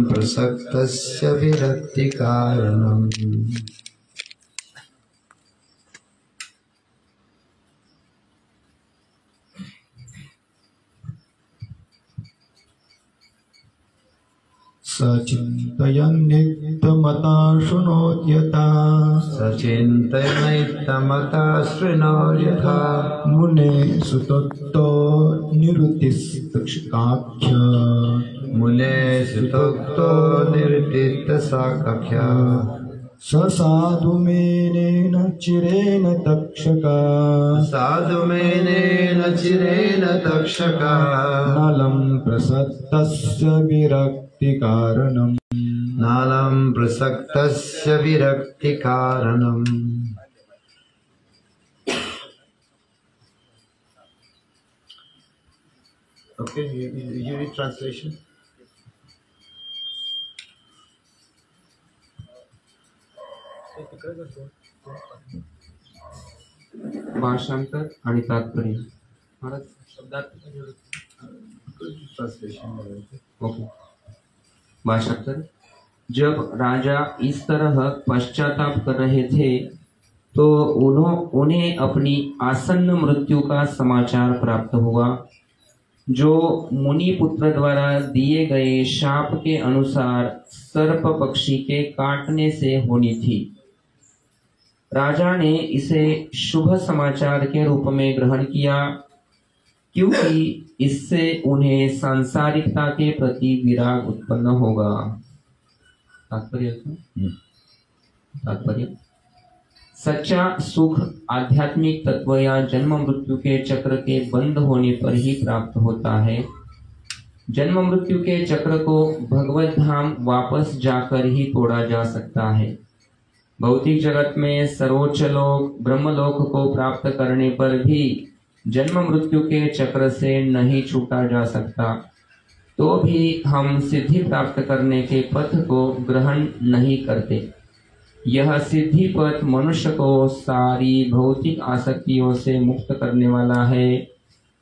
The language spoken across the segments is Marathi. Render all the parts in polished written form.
प्रसक्तस्य विरक्तिकारणम् सचिन्तयन्नित्यमता शृणोत्यथा सचिन्तयन्नित्यमता शृणोत्यथा मुने सुतोक्तो निरुतिस्तक्षकाख्य मुने सुतोक्तो निरुतिस्तक्षकाख्य स साधुमेनेन चिरेण तक्षका साधुमेनेन चिरेण तक्षका नलं प्रसक्तस्य विरक्तिकारणम् नालं प्रसक्तस्य विरक्तिकारणम्। Okay, you read translation. भाषांतर आणि तात्पर्य महाराज ओके। भाषांतर। जब राजा इस तरह पश्चाताप कर रहे थे तो उन्हें अपनी आसन्न मृत्यु का समाचार प्राप्त हुआ, जो मुनि पुत्र द्वारा दिए गए शाप के अनुसार सर्प पक्षी के काटने से होनी थी। राजा ने इसे शुभ समाचार के रूप में ग्रहण किया, क्योंकि इससे उन्हें सांसारिकता के प्रति विराग उत्पन्न होगा। तात्पर्य सच्चा सुख आध्यात्मिक तत्व या जन्म मृत्यु के चक्र के बंद होने पर ही प्राप्त होता है। जन्म मृत्यु के चक्र को भगवत धाम वापस जाकर ही तोड़ा जा सकता है। भौतिक जगत में सर्वोच्च लोक ब्रह्मलोक को प्राप्त करने पर भी जन्म मृत्यु के चक्र से नहीं छूटा जा सकता, तो भी हम सिद्धि प्राप्त करने के पथ को ग्रहण नहीं करते। यह सिद्धि पथ मनुष्य को सारी भौतिक आसक्तियों से मुक्त करने वाला है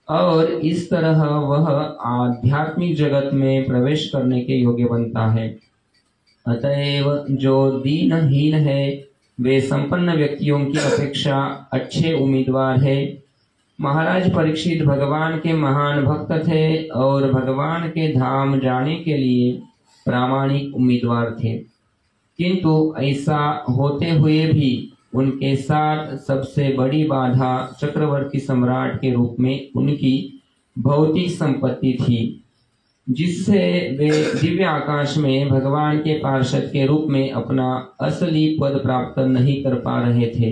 और इस तरह वह आध्यात्मिक जगत में प्रवेश करने के योग्य बनता है। अतएव जो दीनहीन है वे संपन्न व्यक्तियों की अपेक्षा अच्छे उम्मीदवार है। महाराज परीक्षित भगवान के महान भक्त थे और भगवान के धाम जाने के लिए प्रामाणिक उम्मीदवार थे, किंतु ऐसा होते हुए भी उनके साथ सबसे बड़ी बाधा चक्रवर्ती सम्राट के रूप में उनकी भौतिक संपत्ति थी, जिससे वे दिव्य आकाश में भगवान के पार्षद के रूप में अपना असली पद प्राप्त नहीं कर पा रहे थे।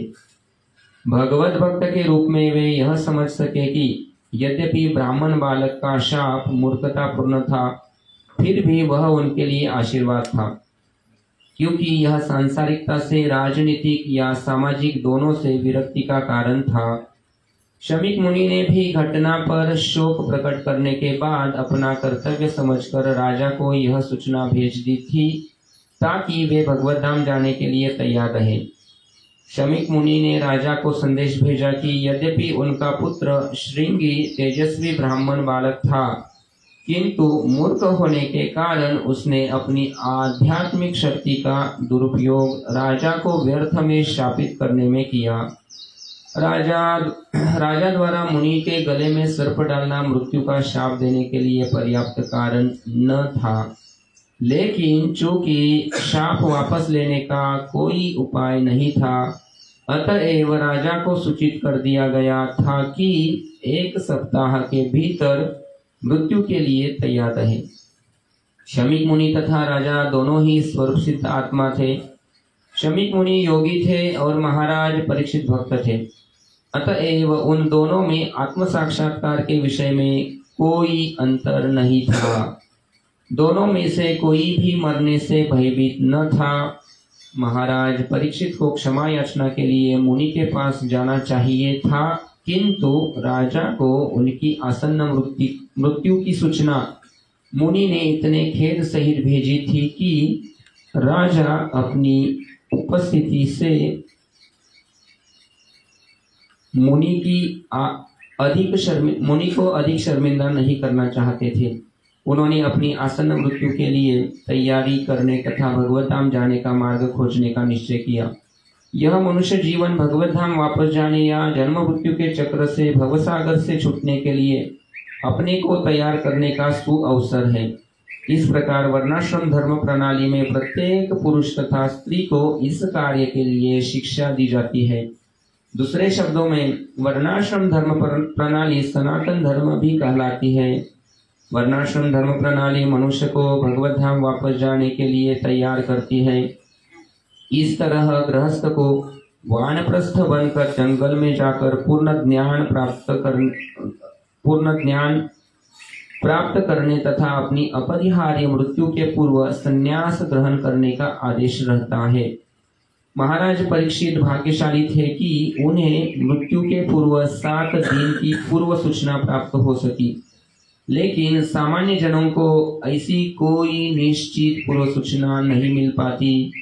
भगवत भक्त के रूप में वे यह समझ सके कि यद्यपि ब्राह्मण बालक का शाप मूर्खतापूर्ण था, फिर भी वह उनके लिए आशीर्वाद था, क्योंकि यह सांसारिकता से राजनीतिक या सामाजिक दोनों से विरक्ति का कारण था। शमीक मुनि ने भी घटना पर शोक प्रकट करने के बाद अपना कर्तव्य समझकर राजा को यह सूचना भेज दी थी ताकि वे भगवत धाम जाने के लिए तैयार रहे। शमीक मुनि ने राजा को संदेश भेजा कि यद्यपि उनका पुत्र श्रृंगी तेजस्वी ब्राह्मण बालक था, किंतु मूर्ख होने के कारण उसने अपनी आध्यात्मिक शक्ति का दुरुपयोग राजा को व्यर्थ में शापित करने में किया। राजा द्वारा मुनि के गले में सर्प डालना मृत्यु का शाप देने के लिए पर्याप्त कारण न था, लेकिन चूंकि शाप वापस लेने का कोई उपाय नहीं था, अतएव राजा को सूचित कर दिया गया था कि 1 सप्ताह के भीतर मृत्यु के लिए तैयार रहे। शमीक मुनि तथा राजा दोनों ही स्वरूप सिद्ध आत्मा थे। शमीक मुनि योगी थे और महाराज परीक्षित भक्त थे, अतएव उन दोनों में आत्म साक्षात्कार के विषय में कोई अंतर नहीं था। दोनों में से कोई भी मरने से भयभीत न था। महाराज परीक्षित को क्षमा याचना के लिए मुनि के पास जाना चाहिए था, किंतु राजा को उनकी आसन्न मृत्यु की सूचना मुनि ने इतने खेद सहित भेजी थी कि राजा अपनी उपस्थिति से मुनि को अधिक शर्मिंदा नहीं करना चाहते थे। उन्होंने अपनी आसन्न मृत्यु के लिए तैयारी करने तथा भगवत धाम जाने का मार्ग खोजने का निश्चय किया। यह मनुष्य जीवन भगवत धाम वापस जाने या जन्म मृत्यु के चक्र से भवसागर से छूटने के लिए अपने को तैयार करने का सुअवसर है। इस प्रकार वर्णाश्रम धर्म प्रणाली में प्रत्येक पुरुष तथा स्त्री को इस कार्य के लिए शिक्षा दी जाती है। दूसरे शब्दों में वर्णाश्रम धर्म प्रणाली सनातन धर्म भी कहलाती है। वर्णाश्रम धर्म प्रणाली मनुष्य को भगवत धाम वापस जाने के लिए तैयार करती है। इस तरह गृहस्थ को वानप्रस्थ बनकर जंगल में जाकर पूर्ण ज्ञान प्राप्त करने तथा अपनी अपरिहार्य मृत्यु के पूर्व संन्यास ग्रहण करने का आदेश रहता है। महाराज परीक्षित भाग्यशाली थे कि उन्हें मृत्यु के पूर्व 7 दिन की पूर्व सूचना प्राप्त हो सकी, लेकिन सामान्य जनों को ऐसी कोई निश्चित पूर्व सूचना नहीं मिल पाती।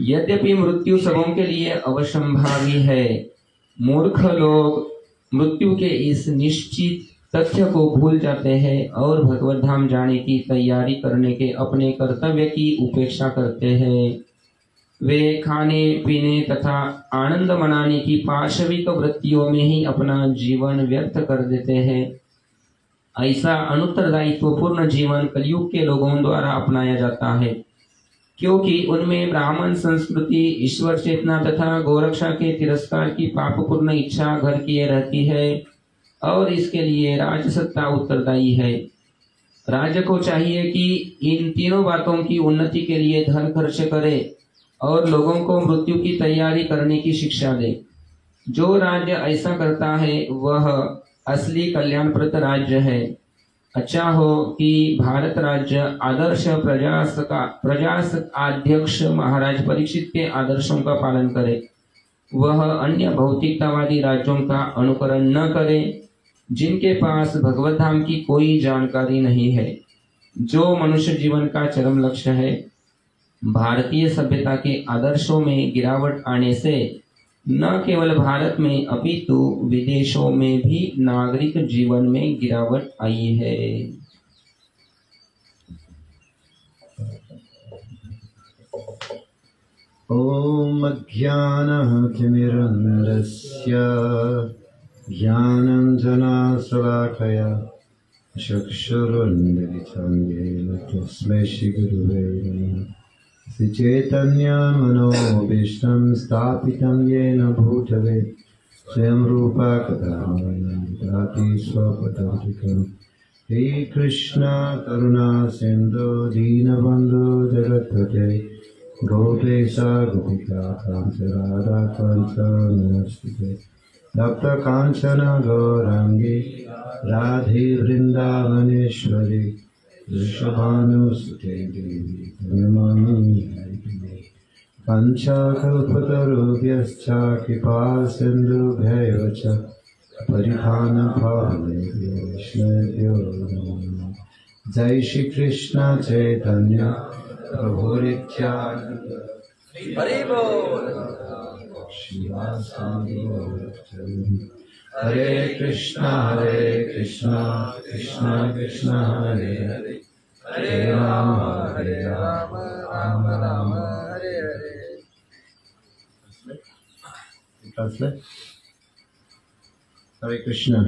यद्यपि मृत्यु सबों के लिए अवश्यंभावी है, मूर्ख लोग मृत्यु के इस निश्चित तथ्य को भूल जाते हैं और भगवत धाम जाने की तैयारी करने के अपने कर्तव्य की उपेक्षा करते हैं। वे खाने पीने तथा आनंद मनाने की पाशविक वृत्तियों में ही अपना जीवन व्यर्थ कर देते हैं। ऐसा अनुत्तरदायित्वपूर्ण जीवन कलयुग के लोगों द्वारा अपनाया जाता है, क्योंकि उनमें ब्राह्मण संस्कृति, ईश्वर चेतना तथा गोरक्षा के तिरस्कार की पापपूर्ण इच्छा घर किए रहती है और इसके लिए राजसत्ता उत्तरदायी है। राज्य को चाहिए कि इन तीनों बातों की उन्नति के लिए धन खर्च करे और लोगों को मृत्यु की तैयारी करने की शिक्षा दे। जो राज्य ऐसा करता है वह असली कल्याणप्रद राज्य है। अच्छा हो कि भारत राज्य आदर्श प्रजासत्ताध्यक्ष महाराज परीक्षित के आदर्शों का पालन करे। वह अन्य भौतिकतावादी राज्यों का अनुकरण न करे जिनके पास भगवत धाम की कोई जानकारी नहीं है। जो मनुष्य जीवन का चरम लक्ष्य है, भारतीय सभ्यता के आदर्शों में गिरावट आने से न केवल भारत में अपितु विदेशों में भी नागरिक जीवन में गिरावट आई है। ओम अज्ञानतिमिरन्धस्य ज्ञानाञ्जनशलाकया चक्षुरुन्मिलितं येन तस्मै श्रीगुरुवे नमः। श्रीचैतन्यमनोभीष्टं स्थापितं येन भूतले स्वयं रूपा कदा ददाति स्वपदान्तिकम्। हे कृष्ण करुणा सिन्धु दीनबन्धु जगत्पते गोपेशा गोपिका कान्त राधा कान्त नमस्ते। तप्त कांचन गौरांगी राधे वृंदावनेश्वरी वृषभानुसुते देवी नमामि हरिप्रिये। पंचकल्पतरुभ्यश्च कृपा सिन्धुभ्यैव च परिधानपावनेभ्यो वैष्णवेभ्यो नमो नमः। जय श्री कृष्ण चैतन्य प्रभु नित्यानंद हरि बोल। हरे कृष्णा कृष्णा कृष्णा हरे हरे, हरे Ram Ram Ram Hare Hare. Translate. Hare Krishna.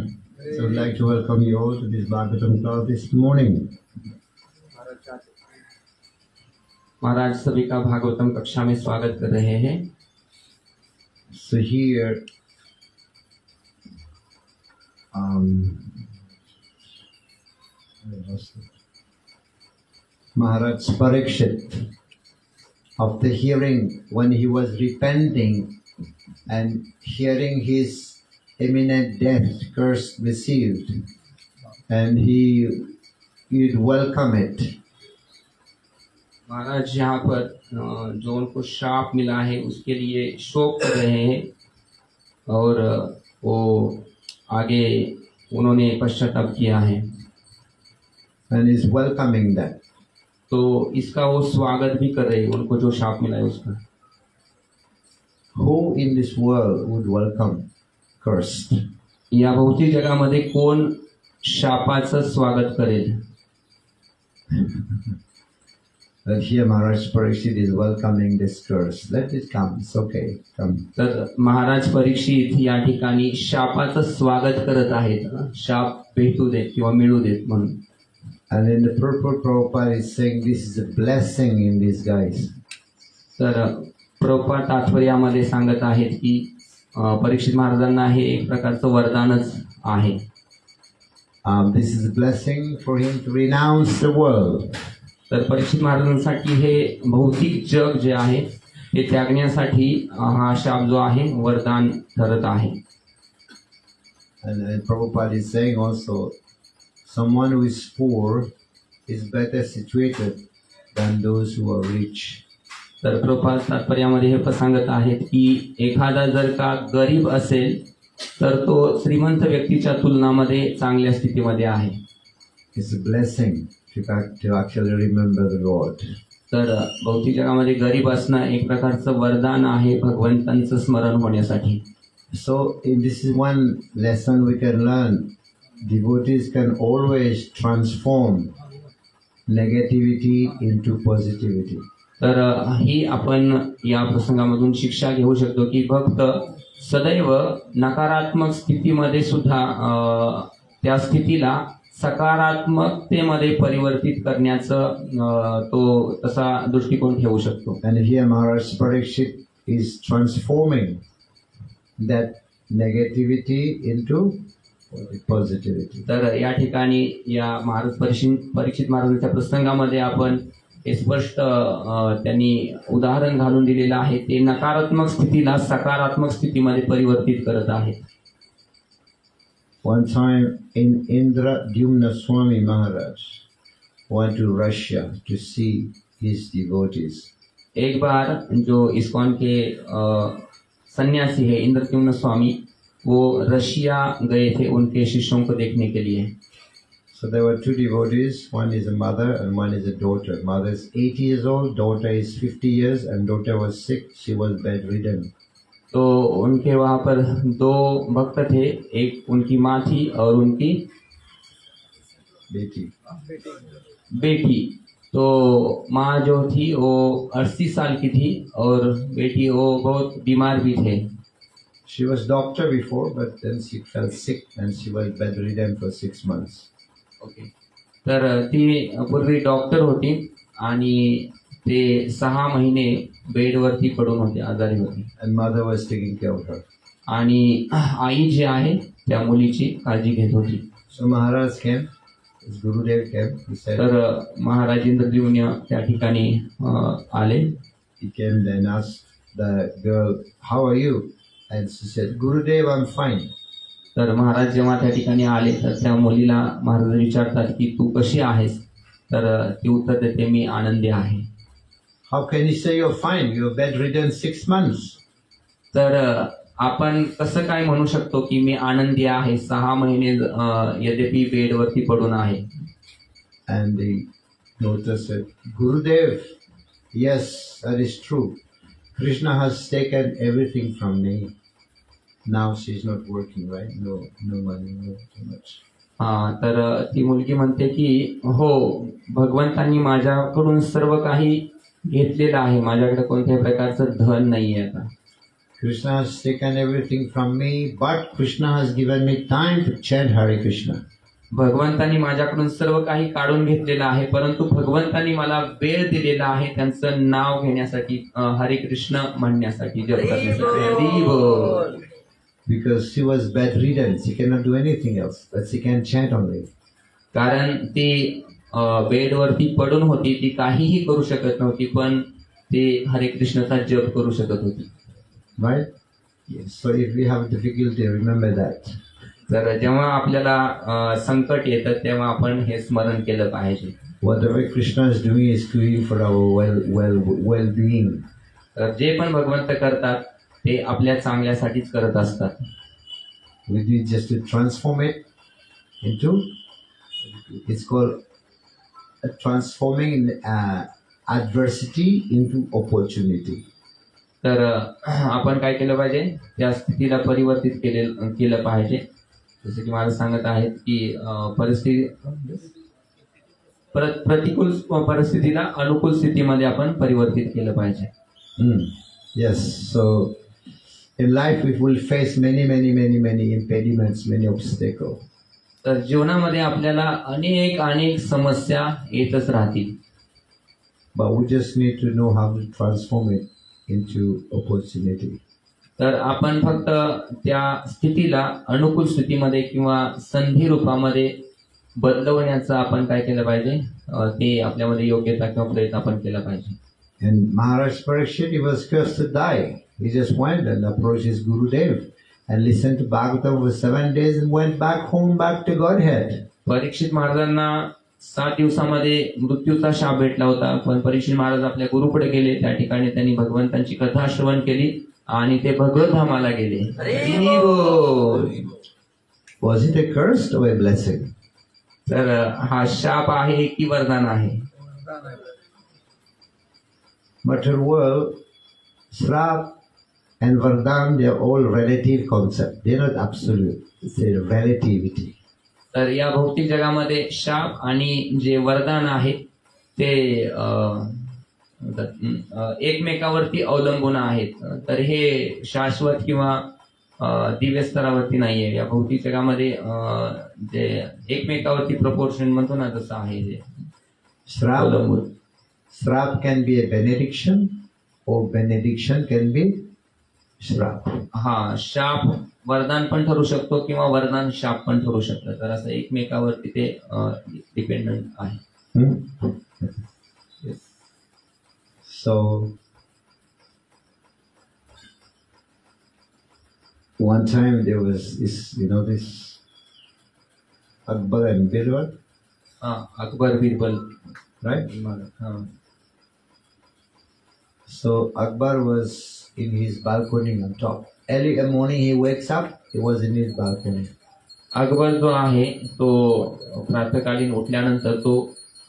So I'd like to welcome you all to this Bhagavatam class this morning. Maharaj सभी का भागवतम कक्षा में स्वागत कर रहे हैं। So here, Maharaj Parikshit, after hearing when he was repenting and hearing his imminent death curse received, and he'd welcome it. Maharaj यहाँ पर जो उनको शाप मिला है उसके लिए शोक कर रहे हैं और वो आगे उन्होंने पश्चाताप किया है। And is welcoming that. तो इसका वो स्वागत भी कर रहे हैं, उनको जो शाप मिला है उसका। Who in this world would welcome cursed? या भौतिक जगामध्ये कोण शापाचं स्वागत करेल? But here Maharaj Parikshit is welcoming this curse. Let it come. It's okay. Come. तर महाराज परीक्षित या ठिकाणी शापाचं स्वागत करत आहेत. शाप भेटू देत किंवा मिळू देत म्हणून. And in the purport, Prabhupada is saying this is a blessing in disguise. तर प्रभुपाद तात्पर्यामध्ये सांगत आहेत की परीक्षित महाराजांना हे एक प्रकारचं वरदानच आहे. This is a blessing for him to renounce the world. तर परीक्षित महाराजांसाठी हे भौतिक जग जे आहे ते त्यागण्यासाठी हा शाप जो आहे वरदान ठरत आहे. And Prabhupada is saying also, someone who is poor is better situated than those who are rich. तर प्रभुपाद तात्पर्यामध्ये हे पण सांगत आहेत की एखादा जर का गरीब असेल तर तो श्रीमंत व्यक्तीच्या तुलनामध्ये चांगल्या स्थितीमध्ये आहे. It's a blessing to actually remember the Lord. तर भौतिक जगामध्ये गरीब असणं एक प्रकारचं वरदान आहे भगवंतांचं स्मरण होण्यासाठी. So this is one lesson we can learn. Devotees can always transform negativity into positivity. तर ही आपण या प्रसंगामधून शिक्षा घेऊ शकतो की भक्त सदैव नकारात्मक स्थितीमध्ये सुद्धा त्या स्थितीला सकारात्मकतेमध्ये परिवर्तित करण्याचं तो तसा दृष्टिकोन ठेवू शकतो. And here Maharaj Parikshit is transforming that negativity into positivity. तर या ठिकाणी या महाराज परीक्षित महाराजांच्या प्रसंगामध्ये आपण हे स्पष्ट त्यांनी उदाहरण घालून दिलेलं आहे. ते नकारात्मक स्थितीला सकारात्मक स्थितीमध्ये परिवर्तित करत आहेत. One time in Indradyumna Swami Maharaj went to Russia to see his devotees. एक बार जो इस्कॉन के सन्यासी है इंद्रद्युम्न स्वामी वो रशिया गए थे उनके शिष्यों को देखने के लिए. So there were two devotees, one is a mother and one is a daughter. Mother is 80 years old, daughter is 50 years, and daughter was sick, she was bedridden. तो उनके वहाँ पर दो भक्त थे, एक उनकी माँ थी और उनकी बेटी. तो माँ जो थी वो 80 साल की थी और बेटी वो बहुत बीमार भी थे. She was doctor before, but then she fell sick and she was bedridden for 6 months. Okay. तर ती पूर्वी डॉक्टर होती आणि ते 6 महिने बेडवरती पडून होते, आजारी होते. And mother was taking care of her. आणि आई जी आहे त्या मुलीची काळजी घेत होती. So Maharaj came, his Gurudev came, he said. तर महाराज इंद्रद्युम्न त्या ठिकाणी आले. He came then asked the girl, how are you? And she said, Gurudev, I'm fine. तर महाराज जेव्हा त्या ठिकाणी आले तर त्या मुलीला महाराज विचारतात की तू कशी आहेस. तर ती उत्तर देते मी आनंदी आहे. How can you say you're fine? You're bedridden 6 months. तर आपण कसं काय म्हणू शकतो की मी आनंदी आहे, 6 महिने यद्यपि बेडवरती पडून आहे. And the daughter said, Gurudev, yes, that is true. Krishna has taken everything from me. Now she's not working, right? No money, no too much. तर ती मुलगी म्हणते की हो, भगवंतांनी माझ्याकडून सर्व काही घेतलेलं आहे, माझ्याकडे कोणत्याही प्रकारचं धन नाहीये आता. Krishna has taken everything from me, but Krishna has given me time to chant Hare Krishna. भगवंतांनी माझ्याकडून सर्व काही काढून घेतलेलं आहे, परंतु भगवंतांनी मला वेळ दिलेला आहे त्यांचं नाव घेण्यासाठी, हरे कृष्ण म्हणण्यासाठी, जप करण्यासाठी. Because she was bedridden, she cannot do anything else, but she can chant only. कारण ती बेडवरती पडून होती, ती काहीही करू शकत नव्हती, पण ती हरे कृष्णाचा जप करू शकत होती. Right? Yes. So if we have difficulty, remember that. तर जेव्हा आपल्याला संकट येतं तेव्हा आपण हे स्मरण केलं पाहिजे. Whatever Krishna is doing is doing for our well-being. तर जे पण भगवंत करतात ते आपल्या चांगल्यासाठीच करत असतात. We need just to transform it into, it's called transforming adversity into opportunity. तर आपण काय केलं पाहिजे, त्या स्थितीला परिवर्तित केलं पाहिजे. जसं की मला सांगत आहेत की परिस्थिती प्रतिकूल परिस्थितीला अनुकूल स्थितीमध्ये आपण परिवर्तित केलं पाहिजे. Yes, so in life we will face many impediments, many obstacles. तर जीवनामध्ये आपल्याला अनेक समस्या येतच राहतील. But we just need to know how to transform it into opportunity. तर आपण फक्त त्या स्थितीला अनुकूल स्थितीमध्ये किंवा संधी रूपामध्ये बदलवण्याचं आपण काय केलं पाहिजे, ते आपल्यामध्ये योग्यता किंवा प्रयत्न आपण केला पाहिजे. And Maharaj Parikshit, he was cursed to die. He just went and approached his Gurudev and listened to Bhagavatam for 7 days and went back home, back to Godhead. परीक्षित महाराजांना 7 दिवसामध्ये मृत्यूचा शाप भेटला होता, पण परीक्षित महाराज आपल्या गुरुकडे गेले. त्या ठिकाणी त्यांनी भगवंतांची कथा श्रवण केली आणि ते भगवतधामाला गेले. Was it a curse or a blessing? तर हा शाप आहे की वरदान आहे? Material world, Srap and Vardhan, they are all relative concepts. They are not absolute. It's a relativity. तर या भौतिक जगामध्ये शाप आणि जे वरदान आहे ते एकमेकावरती अवलंबून आहेत. तर हे शाश्वत किंवा दिव्य स्तरावरती नाहीये. या भौतिक जगामध्ये जे एकमेकावरती प्रपोर्शन म्हणतो ना, तसं आहे हे अवलंबून. Srap can be a benediction or benediction can be Srap. हा, शाप वरदान पण ठरू शकतो किंवा वरदान शाप पण ठरू शकतं. तर असं एकमेकावरती ते डिपेंडंट आहे. So one time there was this, this Akbar and Birbal. Akbar Birbal, right? So Akbar was in his balcony on top. Early in the morning he wakes up, he was in his balcony. Akbar जो आहे तो प्रातःकालीन उठल्यानंतर तो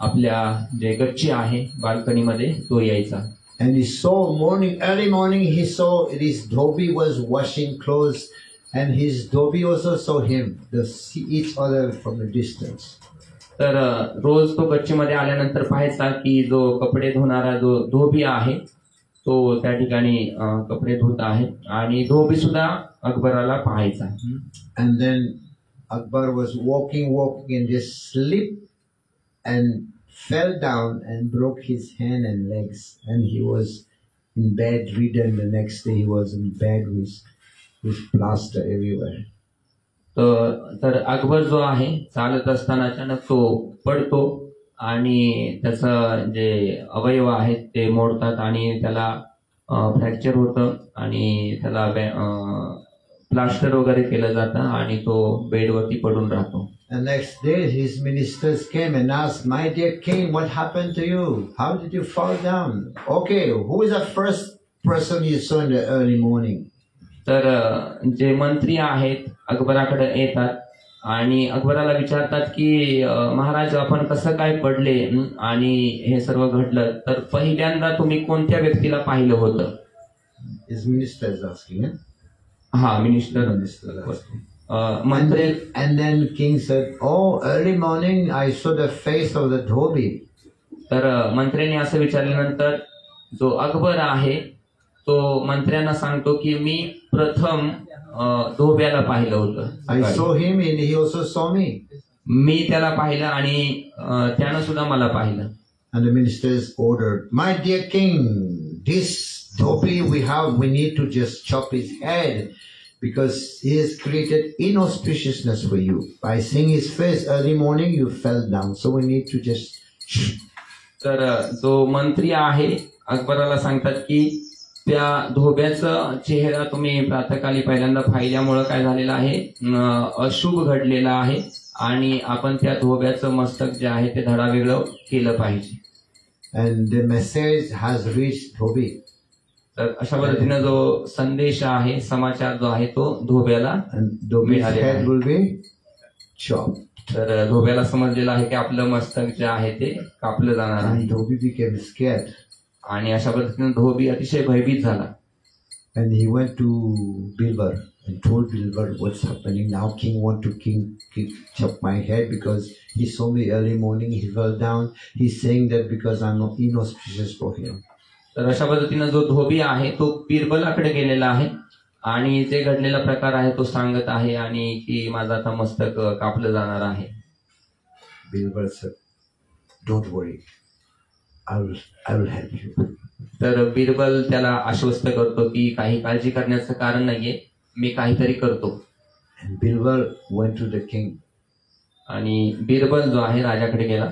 आपल्या जे गच्ची आहे बाल्कनीमध्ये तो यायचा. And he saw early morning he saw his dhobi was washing clothes and his dhobi also saw him. They see each other from a distance. तर रोज तो गच्चीमध्ये आल्यानंतर पाहायचा की जो कपडे धुणारा जो धोबी आहे तो त्या ठिकाणी कपडे धुत आहे आणि धोबी सुद्धा अकबराला पाहायचा. And then Akbar was walking and just slipped and fell down and broke his hand and legs, and he was in bed ridden. The next day he was in bed with plaster everywhere. तर अकबर जो आहे चालत असताना अचानक तो पडतो आणि त्याचं जे अवयव आहेत ते मोडतात आणि त्याला फ्रॅक्चर होतं आणि त्याला प्लास्टर वगैरे केलं जातं आणि तो बेडवरती पडून राहतो. The next day his ministers came and asked, "My dear king, what happened to you? How did you fall down? Okay, who is the first person you saw in the early morning?" तर जे मंत्री आहेत अकबराकडे येतात आणि अकबराला विचारतात की महाराज आपण कसं काय पडले आणि हे सर्व घडलं, तर पहिल्यांदा तुम्ही कोणत्या व्यक्तीला पाहिलं होतं? His minister is asking, हा, मिनिस्टर. मंत्री. And then king said, "Oh, early morning I saw the face of the dhobi." तर मंत्र्यांनी असं विचारल्यानंतर जो अकबर आहे तो मंत्र्यांना सांगतो की मी प्रथम धोब्याला पाहिलं होतं. I saw him and he also saw me. मी त्याला पाहिलं आणि त्यानं सुद्धा मला पाहिलं. And the ministers ordered, "My dear king, this dhobi we need to just chop his head because he has created inauspiciousness for you. By seeing his face early morning you fell down, so we need to just." तर जो मंत्री आहे अकबराला सांगतात की त्या धोब्याचा चेहरा तुम्ही प्रातःकाली पहिल्यांदा पाहिल्यामुळे काय झालेलं आहे, अशुभ घडलेला आहे आणि आपण त्या धोब्याचं मस्तक जे आहे ते धडावेगळं केलं पाहिजे. And the message has reached Dhobi. तर अशा पद्धतीने जो संदेश आहे, समाचार जो आहे तो धोब्याला head will be chopped. तर धोब्याला समजलेलं आहे की आपलं मस्तक जे आहे ते कापलं जाणार आहे. And Dhobi became scared. आणि अशा पद्धतीने धोबी अतिशय भयभीत झाला. And he went to Birbal and told Bilbo what's happening now. King want to chop my head because he saw me early morning. He fell down. He's saying that because I'm not inauspicious for him. तर अशा पद्धतीनं जो धोबी आहे तो बिरबलाकडे गेलेला आहे आणि जे घडलेला प्रकार आहे तो सांगत आहे आणि की माझं आता मस्तक कापलं जाणार आहे. Bilbo said, "Don't worry, I will help you." तर बिरबल त्याला आश्वस्त करतो की काही काळजी करण्याचं कारण नाहीये, मी काहीतरी करतो. And Bilbo went to the king. आणि बिरबल जो आहे राजाकडे गेला.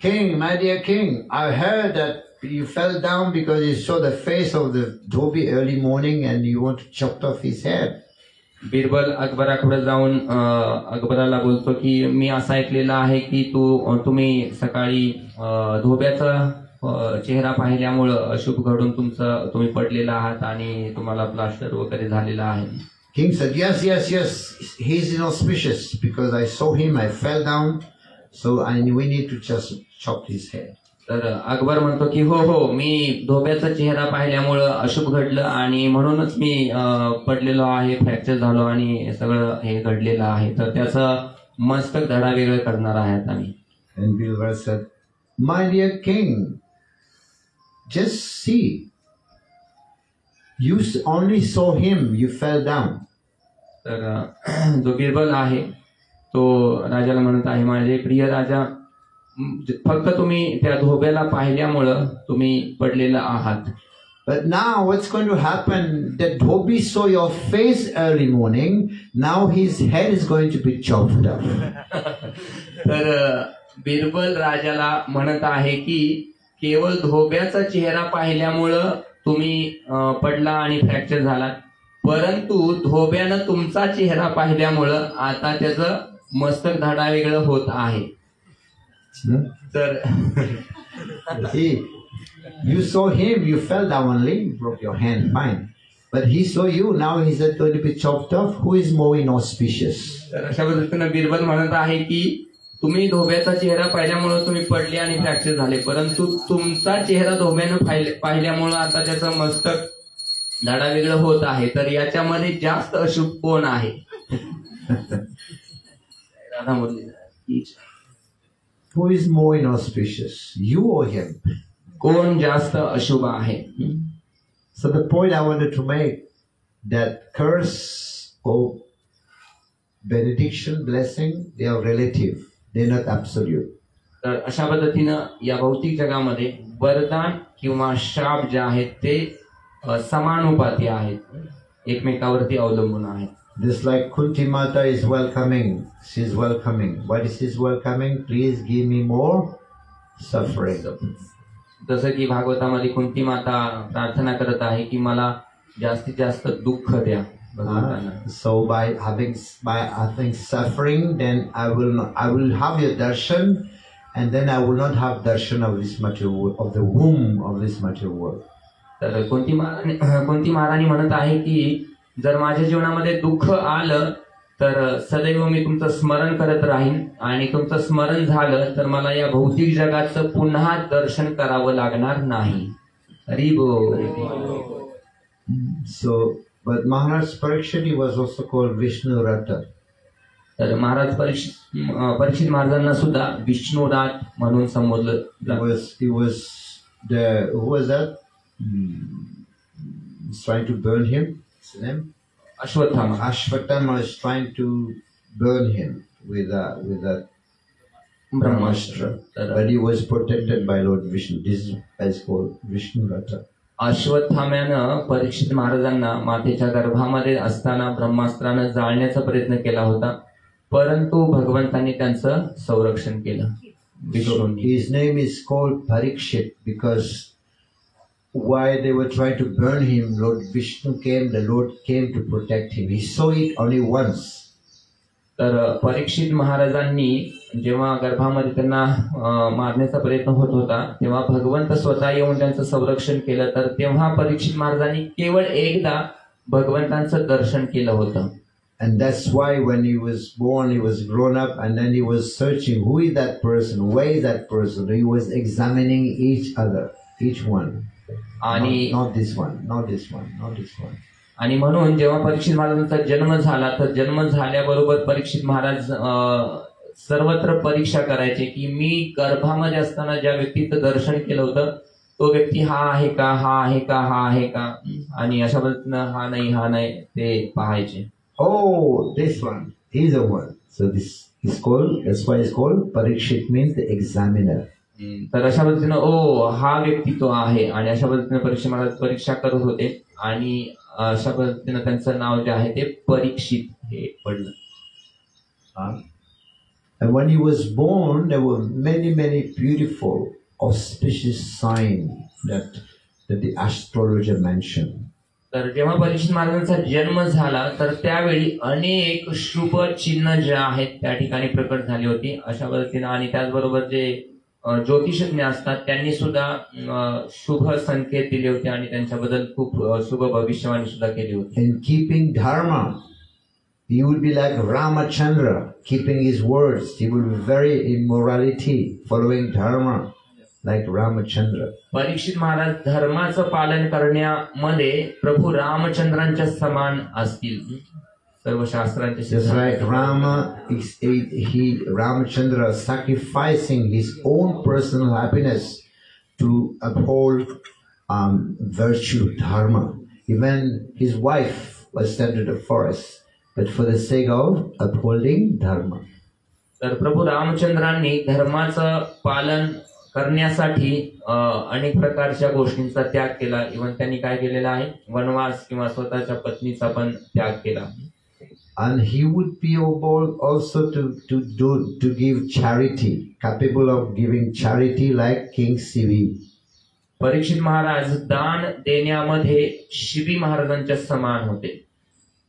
King, my dear king, I heard that you fell down because you saw the face of the Dhobi early morning and you want to chop off his head. Birbal अकबराकडे जाऊन अकबराला बोलतो की मी असं ऐकलेलं आहे की तुम्ही सकाळी धोब्याचा चेहरा पाहिल्यामुळं अशुभ घडून तुम्ही पडलेला आहात आणि तुम्हाला प्लास्टर वगैरे झालेला आहे. King said, yes, he's inauspicious because I saw him, I fell down, so we need to just chop his head. तर अकबर म्हणतो की हो मी धोब्याचा चेहरा पाहिल्यामुळं अशुभ घडलं आणि म्हणूनच मी पडलेलो आहे, फ्रॅक्चर झालो आणि सगळं हे घडलेलं आहे, तर त्याचं मस्तक धडा वेगळं करणार आहेत आम्ही. And Bilbo said, my dear king, just see, you only saw him, you fell down. तर जो बिरबल आहे तो राजाला म्हणत आहे, माझे प्रिय राजा, फक्त तुम्ही त्या धोब्याला पाहिल्यामुळं तुम्ही पडलेला आहात. But now what's going to happen? That Dhobi saw your face early morning. Now his head is going to be chopped off. तर बिरबल राजाला म्हणत आहे की केवळ धोब्याचा चेहरा पाहिल्यामुळं तुम्ही पडला आणि फ्रॅक्चर झाला, परंतु धोब्यानं तुमचा चेहरा पाहिल्यामुळं आता त्याचं मस्तक धडा वेगळं होत आहे. तर you saw him, you fell down only, broke your hand, fine. But he saw you, now he's going to be chopped off. Who is more inauspicious? तर अशा पद्धतीनं बिरबल म्हणत आहे की तुम्ही धोब्याचा चेहरा पाहिल्यामुळे तुम्ही पडले आणि फ्रॅक्चर झाले, परंतु तुमचा चेहरा धोब्यानं पाहिल्यामुळे आता त्याचं मस्तक धडा वेगळं होत आहे, तर याच्यामध्ये जास्त अशुभ कोण आहे? Radha Murli, Who is more inauspicious, you or him? कोण जास्त अशुभ आहे? So the point I wanted to make, that curse or benediction, blessing, they are relative, they're not absolute. तर अशा पद्धतीनं या भौतिक जगामध्ये वरदान किंवा शाप जे आहेत ते समानुपाती आहेत, एकमेकावरती अवलंबून आहेत. Just like Kunti Mata is welcoming, she's welcoming. What is his welcoming? Please give me more suffering. जसं की भागवतामध्ये कुंती माता प्रार्थना करत आहे की मला जास्तीत जास्त दुःख द्या. So by having suffering, then I will have your darshan, and then I will not have darshan of this material world, of the womb of this material world. तर कुंती महाराणी म्हणत आहे की जर माझ्या जीवनामध्ये दुःख आलं तर सदैव मी तुमचं स्मरण करत राहीन, आणि तुमचं स्मरण झालं तर मला या भौतिक जगाचं पुन्हा दर्शन करावं लागणार नाही. हरी बोल. So, but Maharaj Parikshit was also called Vishnu Rata. तर महाराज परीक्षित महाराजांना सुद्धा विष्णुरात म्हणून संबोधलं. He was who was that? He's trying to burn him. What's his name? Ashwatthama. Ashwatthama is trying to burn him with that Brahmastra. But he was protected by Lord Vishnu. This is called Vishnu Rata. अश्वत्थाम्यानं परीक्षित महाराजांना मातेच्या गर्भामध्ये असताना ब्रह्मास्त्रानं जाळण्याचा प्रयत्न केला होता, परंतु भगवंतांनी त्यांचं संरक्षण केलं. His name is called Parikshit because why they were trying to burn him, Lord Vishnu came, the Lord came to protect him. He saw it only once. तर परीक्षित महाराजांनी जेव्हा गर्भामध्ये त्यांना मारण्याचा प्रयत्न होत होता तेव्हा भगवंत स्वतः येऊन त्यांचं संरक्षण केलं. तर तेव्हा परीक्षित महाराजांनी केवळ एकदा भगवंतांचं दर्शन केलं होतं. And that's why when he was born, he was grown up, and then he was searching, who is that person, where is that person? He was examining each one. आणि not this one, not this one, not this one. आणि म्हणून जेव्हा परीक्षित महाराजांचा जन्म झाला तर जन्म झाल्याबरोबर परीक्षित महाराज सर्वत्र परीक्षा करायचे की मी गर्भामध्ये असताना ज्या व्यक्तीचं दर्शन केलं होतं तो व्यक्ती हा आहे का, हा आहे का, हा आहे का, आणि अशा पद्धतीनं हा नाही ते पाहायचे. Oh, this one. He's the one. So this is called, that's why it's called Parikshit, means the examiner. तर अशा पद्धतीनं हा व्यक्ती तो आहे, आणि अशा पद्धतीनं परीक्षा महाराज परीक्षा करत होते, आणि अशा पद्धतीनं त्यांचं नाव जे आहे ते परीक्षित हे पडलं. And when he was born, there were many, many beautiful, auspicious signs that the astrologer mentioned. तर जेव्हा परीक्षित महाराजांचा जन्म झाला तर त्यावेळी अनेक शुभ चिन्ह जे आहेत त्या ठिकाणी प्रकट झाली होती अशा पद्धतीनं, आणि त्याचबरोबर जे ज्योतिषज्ञ असतात त्यांनी सुद्धा शुभ संकेत दिले होते आणि त्यांच्याबद्दल खूप शुभ भविष्यवाणी सुद्धा केली होती. In keeping dharma, he would be like Ramachandra, keeping his words. He would be very in morality, following dharma, like Ramachandra. परीक्षित महाराज धर्माचं पालन करण्यामध्ये प्रभू रामचंद्रांच्या समान असतील, सर्व शास्त्रांचे. Just like Ramachandra sacrificing his own personal happiness to uphold virtue, dharma. Even his wife was sent to the forest, but for the sake of upholding dharma. तर प्रभू रामचंद्रांनी धर्माचं पालन करण्यासाठी अनेक प्रकारच्या गोष्टींचा त्याग केला. इव्हन त्यांनी काय केलेला आहे, वनवास किंवा स्वतःच्या पत्नीचा पण त्याग केला. And he would be able also to give charity, capable of giving charity like King Sivi. परीक्षित महाराज दान देण्यामध्ये शिबी महाराजांच्या समान होते.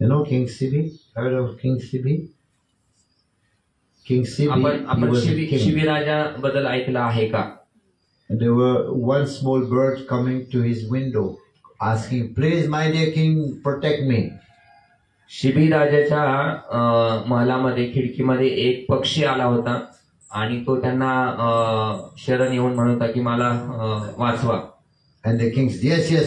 You know King Sivi? Heard of King Sivi? King Sivi. आपण शिबी राजा बद्दल ऐकलं आहे का? And there were one small bird coming to his window, asking, "Please, my dear king, protect me." Shibi राजाच्या महलामध्ये खिडकीमध्ये एक पक्षी आला होता आणि तो त्यांना शरण येऊन म्हणत होता की मला वाचवा. And the king said, "Yes, yes,